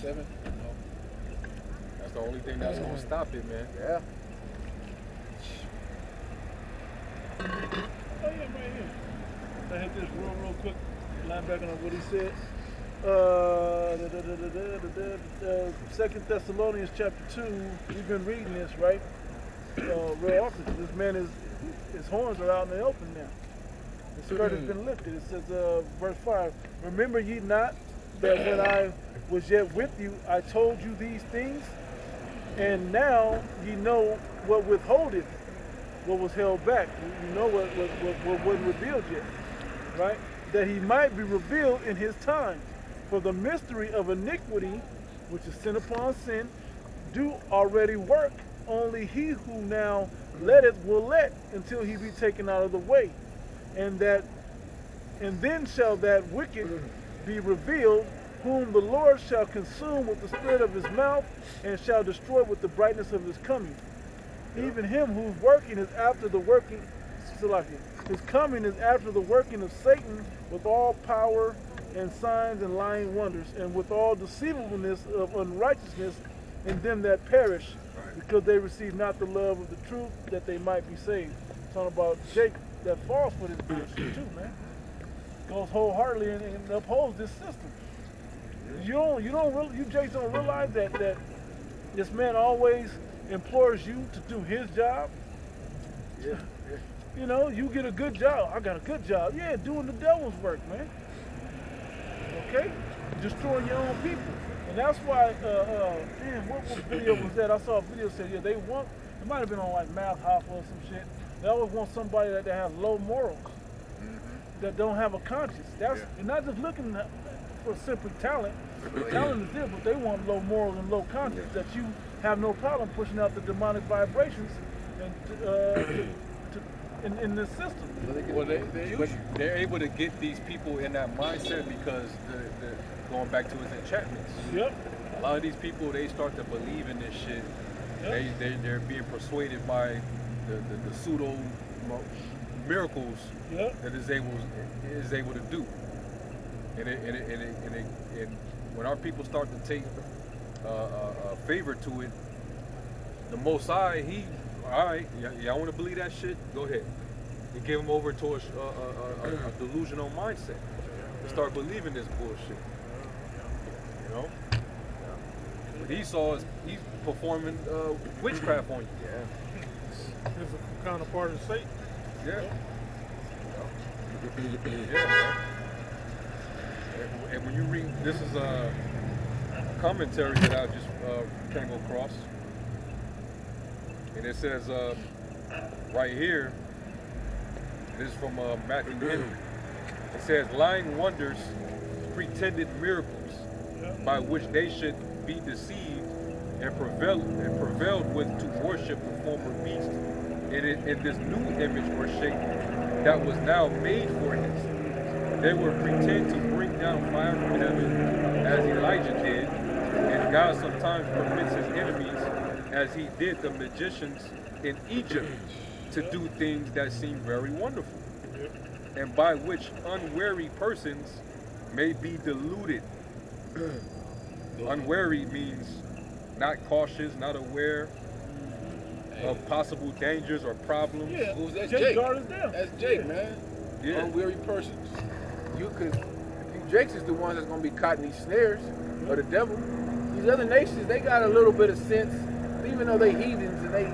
7. That's the only thing that's gonna stop it, man. Yeah. Oh yeah, right here. I hit this real quick. Linebacker on what he said. 2 Thessalonians chapter 2. We've been reading this, right? Real often. This man his horns are out in the open now. The skirt has been lifted. It says, verse 5. Remember ye not that when I was yet with you, I told you these things, and now ye know what withholdeth, what was held back. You know what wasn't revealed yet, right? That he might be revealed in his time. For the mystery of iniquity, which is sin upon sin, do already work. Only he who now letteth will let until he be taken out of the way. And then shall that wicked be revealed, whom the Lord shall consume with the spirit of his mouth, and shall destroy with the brightness of his coming. Even him whose working is after the working, his coming is after the working of Satan, with all power and signs and lying wonders, and with all deceivableness of unrighteousness in them that perish, because they receive not the love of the truth, that they might be saved. Talking about Jacob that falls for this bullshit too, man. Goes wholeheartedly and upholds this system. You Jakes don't realize that this man always implores you to do his job. Yeah. You know, you get a good job. I got a good job. Yeah, doing the devil's work, man. Okay? Destroying your own people. And that's why, man, what video was that? I saw a video that said, yeah, they want, it might have been on like Math Hoffa or some shit. They always want somebody that has low morals, that don't have a conscience. They're not just looking for simply talent. Talent is there, but they want low morals and low conscience, that you have no problem pushing out the demonic vibrations and in this system. Well, they're able to get these people in that mindset because going back to his enchantments. Yep. A lot of these people, they start to believe in this shit. Yep. They're being persuaded by the pseudo miracles that is able to do. And when our people start to take favor to it, the Most High, all right, y'all want to believe that shit? Go ahead. And give them over to a delusional mindset. Start believing this bullshit. You know? What Esau is, he's performing witchcraft on you. Yeah. It's a counterpart of Satan. Yeah. Yeah. And when you read, this is a commentary that I just came across. And it says right here, this is from Matthew Henry. It says, lying wonders, pretended miracles, by which they should be deceived and prevailed with to worship the former beast in this new image or shape that was now made for him. They would pretend to bring down fire from heaven as Elijah did, and God sometimes permits his enemies, as he did the magicians in Egypt, to do things that seem very wonderful, and by which unwary persons may be deluded. Unwary means not cautious, not aware of possible dangers or problems. Yeah, that's Jake. Jake. That's Jake, man. Yeah. Unwary persons. You Jake's is the one that's gonna be caught in these snares of the devil. These other nations, they got a little bit of sense, even though they heathens and they,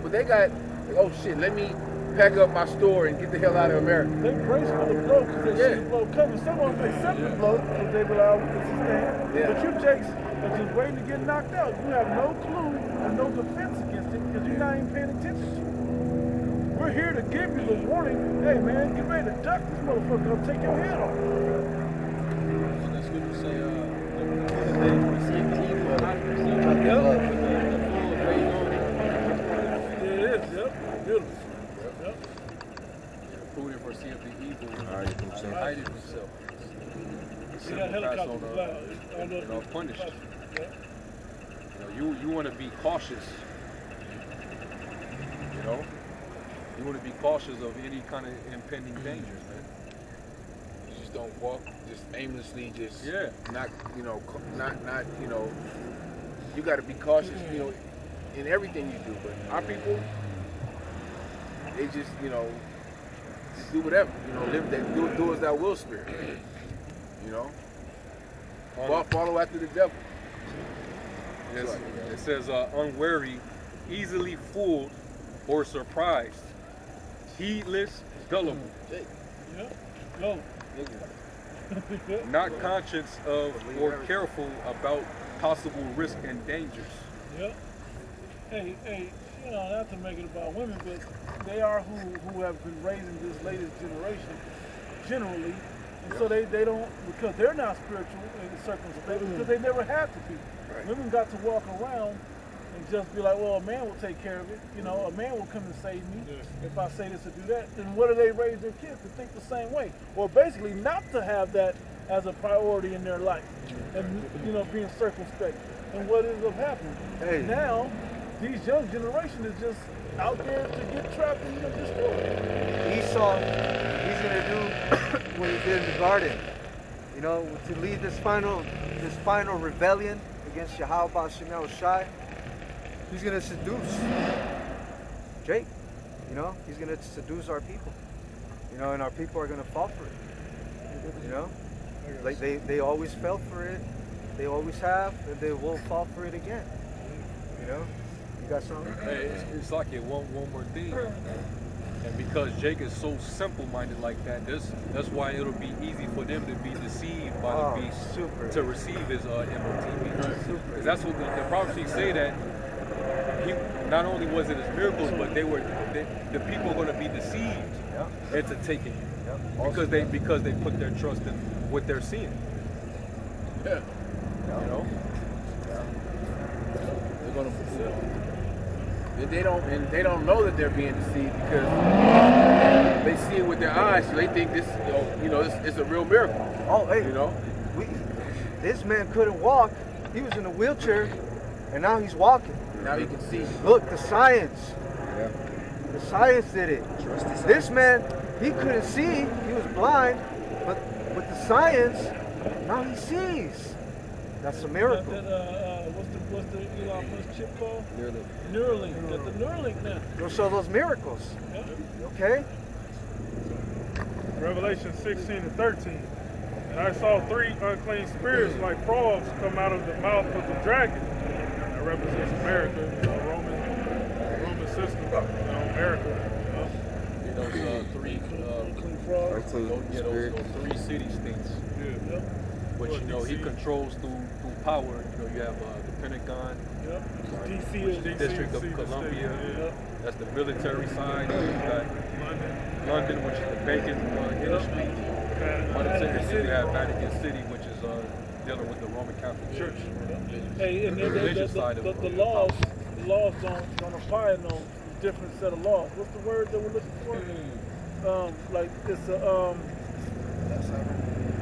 but they got, oh shit, let me pack up my store and get the hell out of America. They brace for the blow because they see the blow coming. Some of them accept the blow because they realize we can sustain. But you Jakes are just waiting to get knocked out. You have no clue and no defense against it because you're not even paying attention to it. We're here to give you the warning, hey man, get ready to duck this motherfucker, I'll take your head off. So that's what you say, we see the evil and hide yourself like the full of great knowledge. It is, beautiful. Prudent foreseeth the evil and hideth himself. See that helicopter punished. You want to be cautious. You want to be cautious of any kind of impending dangers, man. just don't walk just aimlessly, just Yeah. not, you know, not, you know, you got to be cautious, you know, in everything you do. But our people, they just, you know, just do whatever, you know, live that, do as thou will spirit, you know, follow after the devil. Yes, it says unwary, easily fooled or surprised, heedless, gullible, Yeah. Go. not conscious of or careful about possible risk and dangers. Yep. Hey, you know, not to make it about women, but they are who have been raising this latest generation generally. And so they don't, because they're not spiritual and circumspect, because they never had to be. Right. Women got to walk around and just be like, well, a man will take care of it. You know, a man will come and save me if I say this or do that. Then what do they raise their kids to think the same way? Or basically not to have that as a priority in their life. And, you know, being circumspect. And what ends up happening? Hey. Now, these young generation is just out there to get trapped and get destroyed. Esau, he's gonna do what he did in the garden. You know, to lead this final rebellion against Yahweh Shemel Shai. He's gonna seduce Jake. You know, he's gonna seduce our people. You know, and our people are gonna fall for it. You know, like they always fell for it. They always have, and they will fall for it again. You know, you got something? Hey, it's like it one more thing. And because Jake is so simple-minded like that, that's why it'll be easy for them to be deceived by the beast to receive his MOTB. Because that's what the prophecies say, that he not only was it his miracles, but the people are going to be deceived into taking it because they put their trust in what they're seeing. Yeah. You know. They're gonna fulfill. They don't know that they're being deceived because they see it with their eyes, so they think this, you know, it's a real miracle. Oh, hey, you know, this man couldn't walk. He was in a wheelchair, and now he's walking. now he can see. Look, the science. Yeah. The science did it. This man, he couldn't see. He was blind, but with the science, now he sees. That's a miracle. What's the Elon Musk chip called? Neuralink. Neuralink. Got the Neuralink now. You'll show those miracles. Yeah. Okay? Revelation 16 and 13. And I saw 3 unclean spirits like frogs come out of the mouth of the dragon. That represents America, Roman system, America. Those three those 3 city states. Yeah. Which, you know, he controls through power. You know, you have the Pentagon, DC which is the District of Columbia. That's the military side. You got London, which is the banking industry. And you have Vatican City, which is dealing with the Roman Catholic Church. Hey, and the religious side of the laws don't apply in no different set of laws. What's the word that we're looking for? Like it's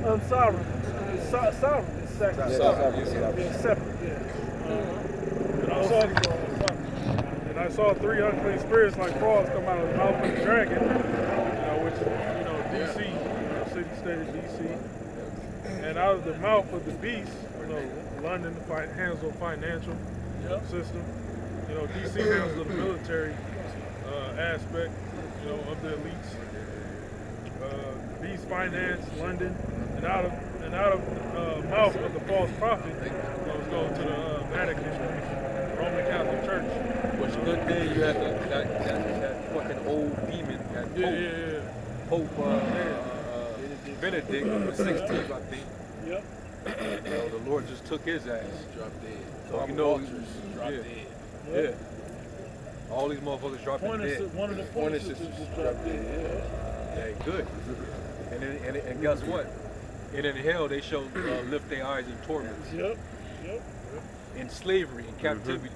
unsovereign. It's sovereign. It's separate. Yeah. And I saw 3 unclean spirits like frogs come out of the mouth of the dragon, which is, DC, city-state of DC. And out of the mouth of the beast, London handles the financial system. DC handles the military aspect, of the elites. Beast finance, London, and out of the mouth of the false prophet, go to the Vatican, Roman Catholic Church. Which good thing you have that fucking old demon, that Pope Benedict the 16th, I think. Yep. The Lord just took his ass. Dropped dead. So you know, dropped dead. Yeah. All these motherfuckers dropping dead. One of the Pointer sisters just dropped dead. Yeah, good. And guess what? And in hell, they shall lift their eyes in torments. Yep. In slavery, in captivity.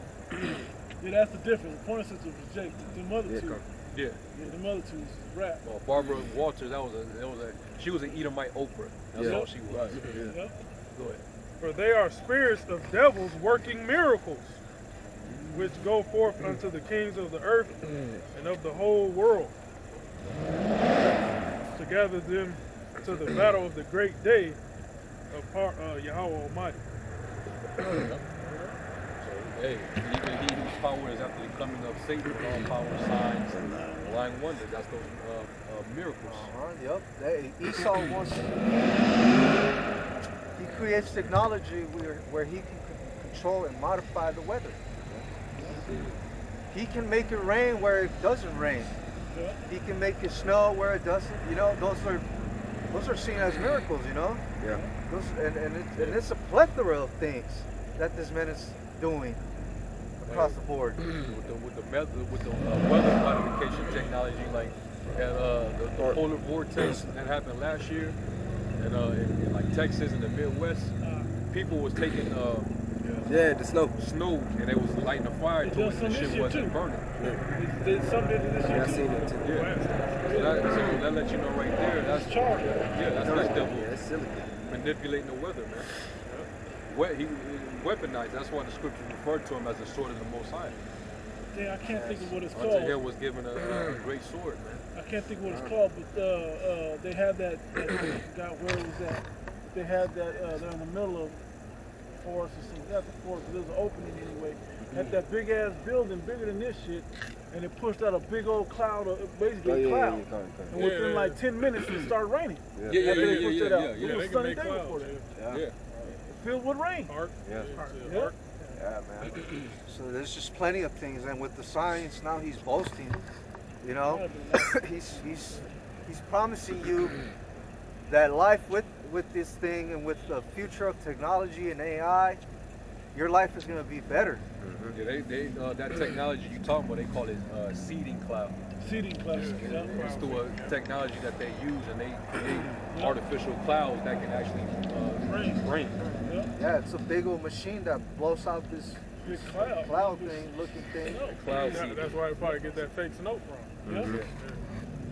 Yeah, that's the difference. The Pointer sisters was Jake. The mother two. Yeah. The mother two is rap. Well, Barbara Walters, she was an Edomite Oprah. That's all she was. Yep. Go ahead. For they are spirits of devils working miracles, which go forth unto the kings of the earth and of the whole world, to gather them to the battle of the great day of Yahweh Almighty. So, hey, even he whose power is after the coming of Satan with all power, signs, and lying wonders. That's those miracles. Yep. Esau wants. He creates technology where he can control and modify the weather. He can make it rain where it doesn't rain. He can make it snow where it doesn't. You know, those are seen as miracles. You know. Yeah. And it's a plethora of things that this man is doing across the board. With the weather modification technology, like the polar vortex that happened last year, and in like Texas and the Midwest, people was taking the snow. And they was lighting a fire to it, and the shit wasn't burning. Did something to this Yeah, I shit seen too? it too. Yeah. So that lets you know right there. That's charged. Yeah, that's that devil Yeah, it's silicon. manipulating the weather, man. He weaponized. That's why the scripture referred to him as the sword of the Most High. Yeah, I can't think of what it's Unto called. him was given a great sword, man. I can't think what it's called, but they had that God, where was that? They had that they're in the middle of the forest or something. Not the forest, but there's an opening anyway. Had that big ass building, bigger than this shit, and it pushed out a big old cloud, basically a cloud. And within like 10 minutes it started raining. After they pushed it out. It was they a can sunny make day clouds. before that. Yeah. Filled with rain. Ark. Yeah. Yeah. Yeah, man. So there's just plenty of things, and with the science now, he's boasting. You know, he's promising you that life with this thing and with the future of technology and AI, your life is gonna be better. Yeah, they that technology you talking about, they call it seeding cloud. Seeding clouds. Yeah. It's through a technology that they use, and they create artificial clouds that can actually rain. Yeah, it's a big old machine that blows out this Big cloud. cloud thing, looking thing. Cloud seeding. That's why they probably get that fake snow from. Yeah. Yeah.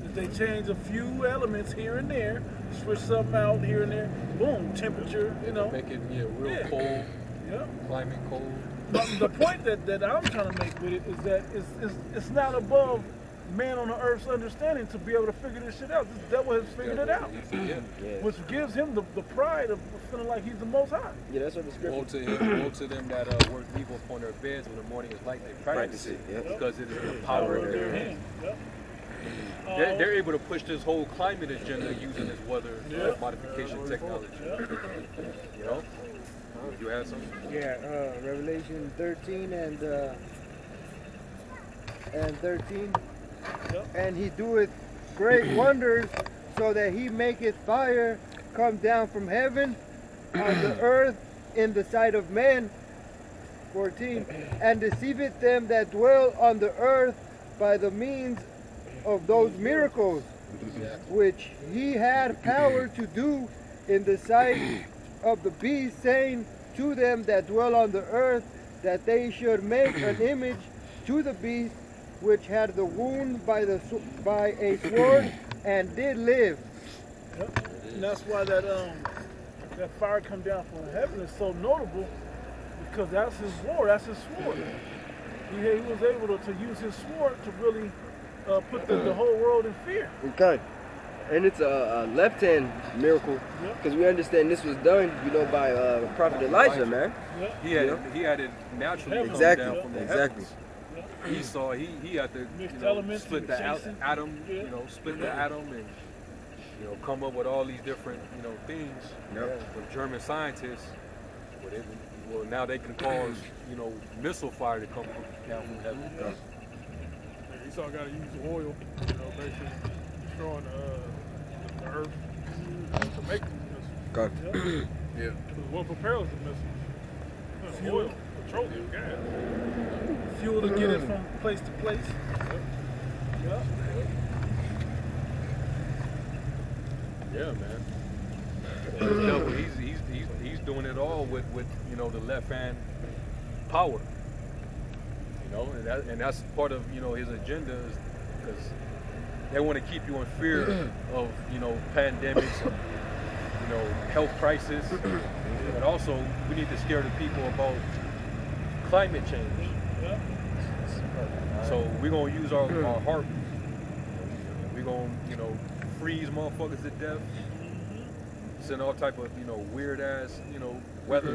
If they change a few elements here and there, switch something out here and there, boom, temperature, you know. Make it real cold, Yeah. climate cold. But the point that I'm trying to make with it is that it's not above man on the earth's understanding to be able to figure this shit out. This devil has figured it out, Yeah. which gives him the pride of feeling like he's the most high. Yeah, that's what the scripture. Woe to them that work evil upon their beds when the morning is light. They practice it Yeah. because it is the power of their hand. Yep. They're able to push this whole climate agenda using this weather modification technology. You know? You had something? Yeah, Revelation 13 and 13. Yep. And he doeth great wonders, so that he maketh fire come down from heaven on the earth in the sight of men. 14. And deceiveth them that dwell on the earth by the means of those miracles which he had power to do in the sight of the beast, saying to them that dwell on the earth, that they should make an image to the beast, which had the wound by a sword, and did live. Yep. And that's why that fire come down from heaven is so notable, because that's his war, that's his sword. He was able to use his sword to really put the whole world in fear. Okay. And it's a left-hand miracle, because we understand this was done, by Prophet Elijah, man. Yep. He had it naturally come Exactly. down from the Exactly. heavens. He saw he had to Mixed elements split and the chasing. atom, Yeah. split the atom and come up with all these different things. Yep. From German scientists, well now they can cause missile fire to come down from heaven. Esau got to use the oil, basically destroying the earth to make these missiles. Okay. Yeah. Yeah. Because what propels the missiles? Fuel, petroleum, gas. Fuel to get it from place to place. Yeah. Yeah, man. And the devil, he's doing it all with the left hand power. And that's part of his agenda, is because they want to keep you in fear of pandemics and health crisis, but also we need to scare the people about climate change. Yeah. So we're gonna use our heart. We're gonna freeze motherfuckers to death. send all type of, weird ass, weather